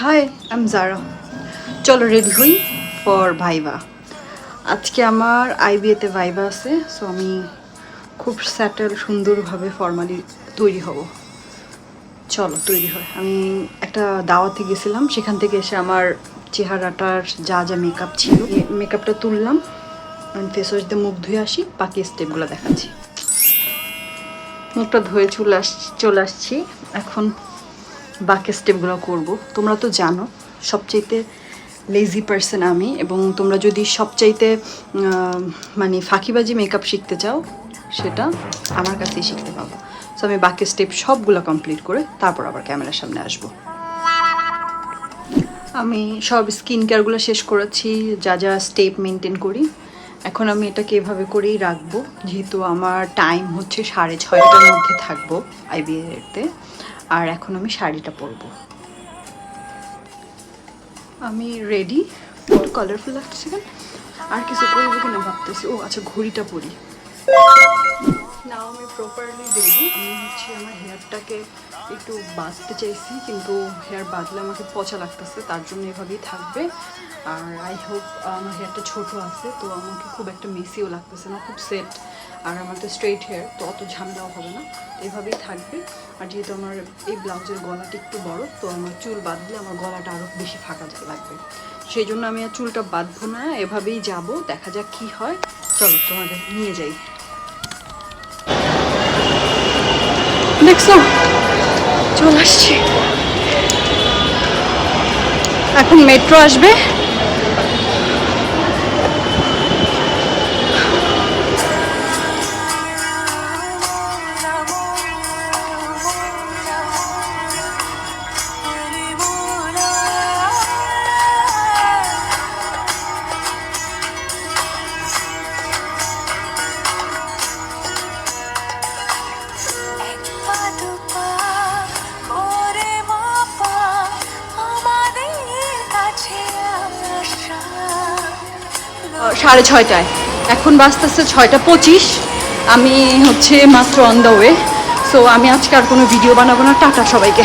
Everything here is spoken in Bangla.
হাই আই এম জারা। চলো রেডি হই ফর ভাইভা। আজকে আমার আইবিএতে ভাইভা আছে, সো আমি খুব স্যাটেল সুন্দরভাবে ফর্মালি তৈরি হব। চলো তৈরি হয়। আমি একটা দাওয়াতে গেছিলাম, সেখান থেকে এসে আমার চেহারাটার যা যা মেকআপ ছিল মেকআপটা তুললাম, আমি ফেস ওয়াশ দিয়ে মুখ ধুয়ে আসি, বাকি স্টেপগুলো দেখাচ্ছি। মুখটা ধুয়ে চলে আসছি, এখন বাকি স্টেপগুলো করব। তোমরা তো জানো সবচাইতে লেজি পার্সন আমি, এবং তোমরা যদি সবচাইতে মানে ফাঁকিবাজি মেকআপ শিখতে চাও সেটা আমার কাছেই শিখতে পাবো। সো আমি বাকি স্টেপ সবগুলো কমপ্লিট করে তারপর আবার ক্যামেরার সামনে আসব। আমি সব স্কিন কেয়ারগুলো শেষ করেছি, যা যা স্টেপ মেনটেন করি। এখন আমি এটাকে এভাবে করেই রাখবো, যেহেতু আমার টাইম হচ্ছে 6:30টার মধ্যে থাকবো আইবিএতে। আর এখন আমি শাড়িটা পরবো। আমি রেডি, একটু কালারফুল লাগতেছে কেন, আর কিছু করবো কিনা ভাবতেছি। ও আচ্ছা, ঘড়িটা পরি। নাও আমি প্রপারলি রেডি। আমি আমার হেয়ারটাকে একটু বাঁধতে চাইছি, কিন্তু হেয়ার বাঁধলে আমাকে পচা লাগতেছে, তার জন্য এভাবেই থাকবে। আর আই হোপ, আমার হেয়ারটা ছোট আছে তো আমাকে খুব একটা মেসিও লাগতেছে না, খুব সেট। আর আমার তো স্ট্রেট হেয়ার, তো অত ঝামেলাও হবে না, এভাবেই থাকবে। আর যেহেতু আমার এই ব্লাউজের গলাটা একটু বড়, তো আমার চুল বাঁধলে আমার গলাটা আরও বেশি ফাঁকা লাগবে, সেই জন্য আমি আর চুলটা বাঁধবো না, এভাবেই যাব। দেখা যাক কি হয়। চলো তোমাদের নিয়ে যাই। দেখছো, চলে আসছি। এখন মেট্রো আসবে। সাড়ে 6টায়, এখন বাজতেছে 6:25। আমি মাত্র অন দ্য ওয়ে। সো আমি আজকে আর কোনো ভিডিও বানাবো না। টাটা সবাইকে।